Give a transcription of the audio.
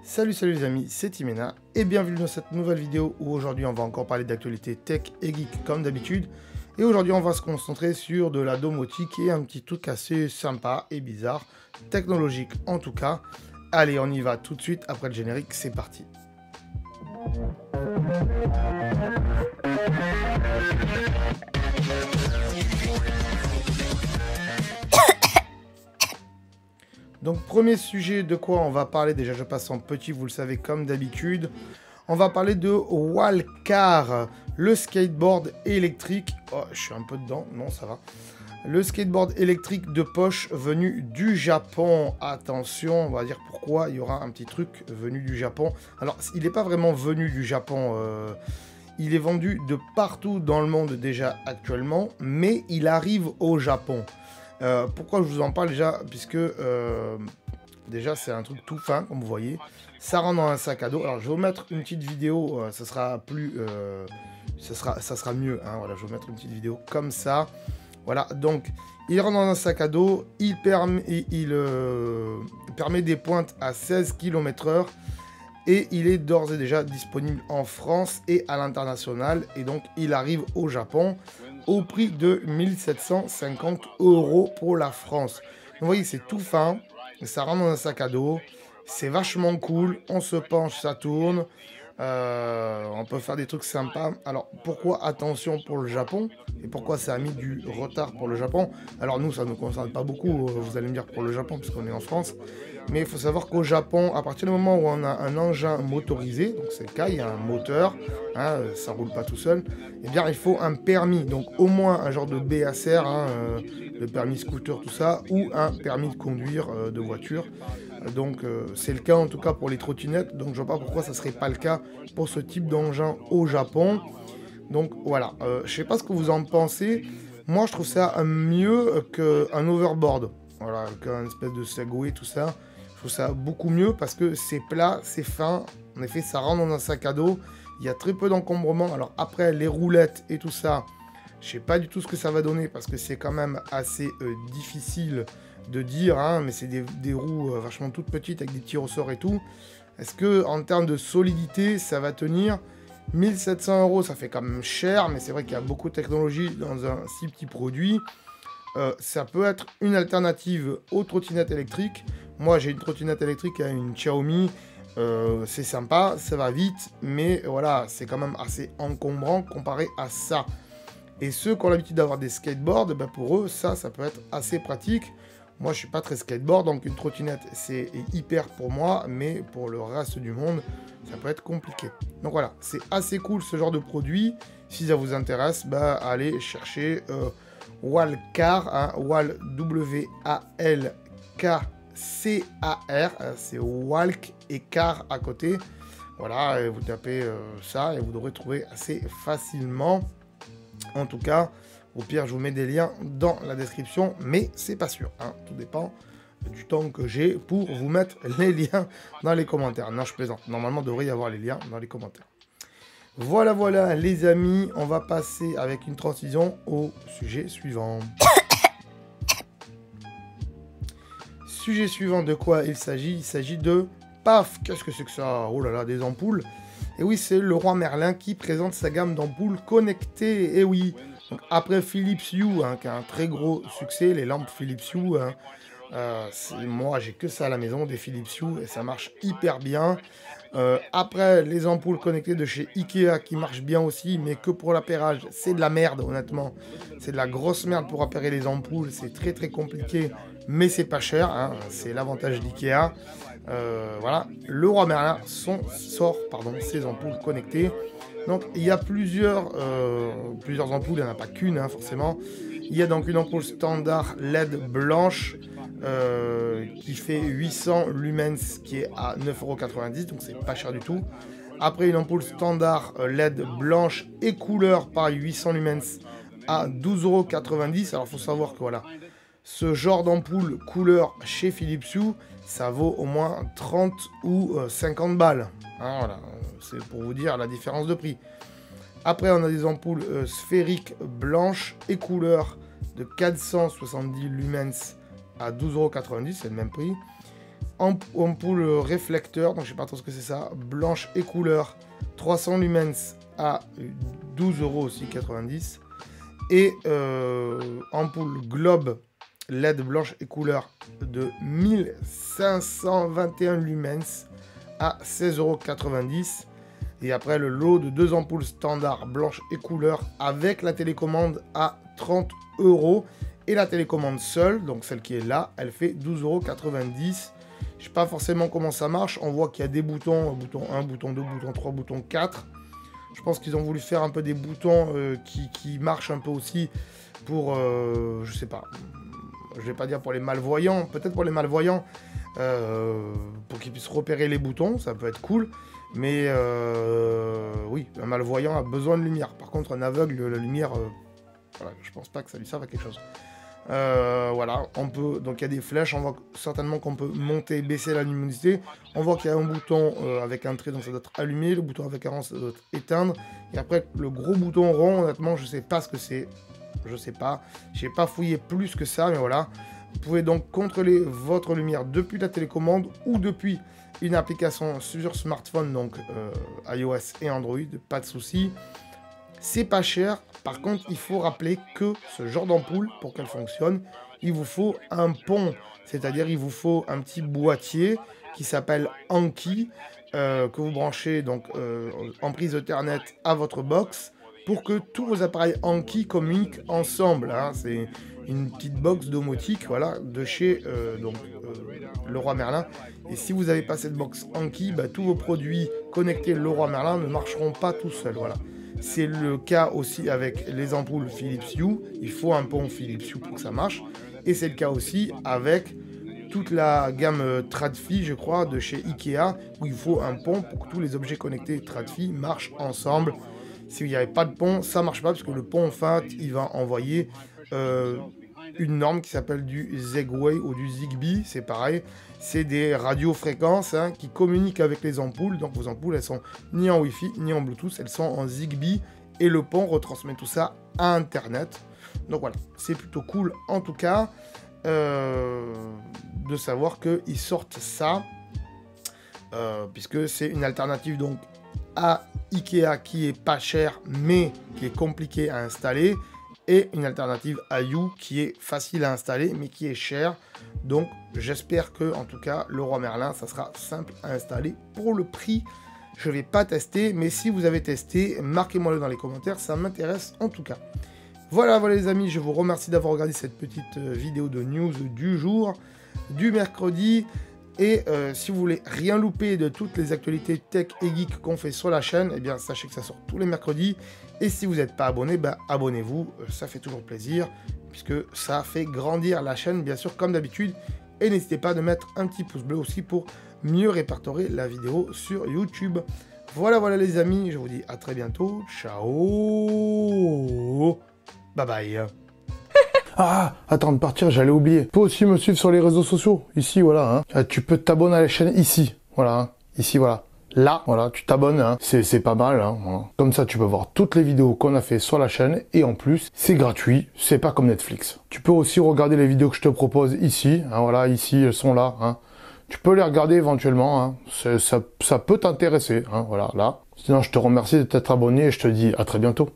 Salut les amis, c'est Timena et bienvenue dans cette nouvelle vidéo où aujourd'hui on va encore parler d'actualité tech et geek comme d'habitude. Et aujourd'hui on va se concentrer sur de la domotique et un petit truc assez sympa et bizarre, technologique en tout cas. Allez, on y va tout de suite après le générique, c'est parti. Donc premier sujet, de quoi on va parler, déjà je passe en petit, vous le savez comme d'habitude. On va parler de Walcar, le skateboard électrique. Oh, je suis un peu dedans, non ça va. Le skateboard électrique de poche venu du Japon. Attention, on va dire pourquoi il y aura un petit truc venu du Japon. Alors il n'est pas vraiment venu du Japon, il est vendu de partout dans le monde déjà actuellement, mais il arrive au Japon. Pourquoi je vous en parle déjà? Puisque déjà c'est un truc tout fin comme vous voyez, ça rentre dans un sac à dos. Alors je vais vous mettre une petite vidéo, ça sera plus, ça sera mieux, hein, voilà, je vais vous mettre une petite vidéo comme ça. Voilà, donc il rentre dans un sac à dos, il permet des pointes à 16 km/h et il est d'ores et déjà disponible en France et à l'international, et donc il arrive au Japon au prix de 1750 € pour la France. Vous voyez, c'est tout fin, ça rentre dans un sac à dos, c'est vachement cool, on se penche, ça tourne, on peut faire des trucs sympas. Alors pourquoi attention pour le Japon et pourquoi ça a mis du retard pour le Japon? Alors nous, ça ne nous concerne pas beaucoup, vous allez me dire pour le Japon puisqu'on est en France, mais il faut savoir qu'au Japon, à partir du moment où on a un engin motorisé, donc c'est le cas, il y a un moteur, hein, ça roule pas tout seul, eh bien il faut un permis, donc au moins un genre de BSR, hein, le permis scooter, tout ça, ou un permis de conduire de voiture. Donc c'est le cas en tout cas pour les trottinettes, donc je vois pas pourquoi ça serait pas le cas pour ce type d'engin au Japon. Donc voilà, je sais pas ce que vous en pensez, moi je trouve ça mieux qu'un overboard, voilà, qu'un espèce de Segway, tout ça. Je trouve ça beaucoup mieux parce que c'est plat, c'est fin, en effet ça rentre dans un sac à dos, il y a très peu d'encombrement. Alors après les roulettes et tout ça, je sais pas du tout ce que ça va donner parce que c'est quand même assez difficile de dire, hein, mais c'est des roues vachement toutes petites avec des petits ressorts et tout. Est-ce que en termes de solidité ça va tenir? 1700 €, ça fait quand même cher, mais c'est vrai qu'il y a beaucoup de technologie dans un si petit produit. Ça peut être une alternative aux trottinettes électriques. Moi j'ai une trottinette électrique à une Xiaomi, c'est sympa, ça va vite, mais voilà, c'est quand même assez encombrant comparé à ça. Et ceux qui ont l'habitude d'avoir des skateboards, ben pour eux, ça peut être assez pratique. Moi, je suis pas très skateboard, donc une trottinette, c'est hyper pour moi, mais pour le reste du monde, ça peut être compliqué. Donc voilà, c'est assez cool ce genre de produit. Si ça vous intéresse, bah, allez chercher Walcar, hein, W-A-L-K-C-A-R, c'est Walk et Car à côté. Voilà, et vous tapez ça et vous devrez trouver assez facilement. En tout cas, au pire, je vous mets des liens dans la description, mais c'est pas sûr, hein. Tout dépend du temps que j'ai pour vous mettre les liens dans les commentaires. Non, je plaisante. Normalement, il devrait y avoir les liens dans les commentaires. Voilà, les amis. On va passer avec une transition au sujet suivant. Sujet suivant, de quoi il s'agit? Il s'agit de... Paf! Qu'est-ce que c'est que ça? Oh là là, des ampoules. Et oui, c'est Leroy Merlin qui présente sa gamme d'ampoules connectées. Et oui, donc après Philips Hue, hein, qui a un très gros succès, les lampes Philips Hue, hein, moi j'ai que ça à la maison, des Philips Hue, et ça marche hyper bien. Après, les ampoules connectées de chez Ikea qui marchent bien aussi, mais que pour l'appairage, c'est de la merde, honnêtement. C'est de la grosse merde pour appairer les ampoules, c'est très très compliqué, mais c'est pas cher, hein, c'est l'avantage d'Ikea. Voilà, Leroy Merlin sort ses ampoules connectées. Donc il y a plusieurs ampoules, il n'y en a pas qu'une, hein, forcément. Il y a donc une ampoule standard LED blanche qui fait 800 lumens, qui est à 9,90 €, donc c'est pas cher du tout. Après une ampoule standard LED blanche et couleur pareil 800 lumens à 12,90 €. Alors il faut savoir que voilà, ce genre d'ampoule couleur chez Philips Hue, ça vaut au moins 30 ou 50 balles. Hein, voilà, c'est pour vous dire la différence de prix. Après, on a des ampoules sphériques blanches et couleur de 470 lumens à 12,90 €, c'est le même prix. ampoule réflecteur, donc je sais pas trop ce que c'est ça, blanche et couleur, 300 lumens à 12 € aussi 90. Et ampoule globe LED blanche et couleur de 1521 lumens à 16,90 €. Et après le lot de 2 ampoules standard blanche et couleur avec la télécommande à 30 €. Et la télécommande seule, donc celle qui est là, elle fait 12,90 €. Je sais pas forcément comment ça marche. On voit qu'il y a des boutons, bouton 1, bouton 2, bouton 3, bouton 4. Je pense qu'ils ont voulu faire un peu des boutons qui marchent un peu aussi pour, je sais pas, je vais pas dire pour les malvoyants, peut-être pour les malvoyants, pour qu'ils puissent repérer les boutons, ça peut être cool. Mais oui, un malvoyant a besoin de lumière. Par contre, un aveugle, la lumière, voilà, je pense pas que ça lui serve à quelque chose. Voilà, on peut, donc il y a des flèches, on voit certainement qu'on peut monter et baisser la luminosité. On voit qu'il y a un bouton avec un trait, donc ça doit être allumé, le bouton avec un rond, ça doit être éteindre. Et après, le gros bouton rond, honnêtement, je sais pas ce que c'est. Je sais pas, j'ai pas fouillé plus que ça, mais voilà. Vous pouvez donc contrôler votre lumière depuis la télécommande ou depuis une application sur smartphone, donc iOS et Android, pas de souci. C'est pas cher, par contre il faut rappeler que ce genre d'ampoule, pour qu'elle fonctionne, il vous faut un pont, c'est-à-dire il vous faut un petit boîtier qui s'appelle Anki, que vous branchez donc en prise Ethernet à votre box, pour que tous vos appareils Anki communiquent ensemble, hein. C'est une petite box domotique, voilà, de chez Leroy Merlin. Et si vous n'avez pas cette box Anki, bah, tous vos produits connectés Leroy Merlin ne marcheront pas tout seuls, voilà. C'est le cas aussi avec les ampoules Philips Hue. Il faut un pont Philips Hue pour que ça marche. Et c'est le cas aussi avec toute la gamme Tradfi, je crois, de chez Ikea, où il faut un pont pour que tous les objets connectés Tradfi marchent ensemble. Si il n'y avait pas de pont, ça ne marche pas, parce que le pont, en fait, il va envoyer une norme qui s'appelle du Zegway ou du Zigbee, c'est pareil. C'est des radiofréquences hein, qui communiquent avec les ampoules. Donc vos ampoules, elles sont ni en Wi-Fi, ni en Bluetooth, elles sont en Zigbee. Et le pont retransmet tout ça à Internet. Donc voilà, c'est plutôt cool en tout cas de savoir qu'ils sortent ça. Puisque c'est une alternative donc à Ikea qui est pas cher mais qui est compliqué à installer. Et une alternative à Hue qui est facile à installer mais qui est cher. Donc j'espère que en tout cas Leroy Merlin ça sera simple à installer pour le prix. Je ne vais pas tester, mais si vous avez testé, marquez-moi le dans les commentaires, ça m'intéresse en tout cas. Voilà les amis, je vous remercie d'avoir regardé cette petite vidéo de news du jour, du mercredi. Et si vous voulez rien louper de toutes les actualités tech et geek qu'on fait sur la chaîne, eh bien sachez que ça sort tous les mercredis. Et si vous n'êtes pas abonné, bah, abonnez-vous, ça fait toujours plaisir, puisque ça fait grandir la chaîne, bien sûr, comme d'habitude. Et n'hésitez pas de mettre un petit pouce bleu aussi pour mieux répertorier la vidéo sur YouTube. Voilà les amis, je vous dis à très bientôt. Ciao. Bye bye. Ah, attends de partir, j'allais oublier. Tu peux aussi me suivre sur les réseaux sociaux. Ici, voilà. Hein. Tu peux t'abonner à la chaîne ici. Voilà. Hein. Ici, voilà. Là, voilà, tu t'abonnes. Hein. C'est pas mal. Hein. Voilà. Comme ça, tu peux voir toutes les vidéos qu'on a fait sur la chaîne. Et en plus, c'est gratuit. C'est pas comme Netflix. Tu peux aussi regarder les vidéos que je te propose ici. Hein. Voilà, ici, elles sont là. Hein. Tu peux les regarder éventuellement. Hein. Ça peut t'intéresser. Hein. Voilà, là. Sinon, je te remercie de t'être abonné et je te dis à très bientôt.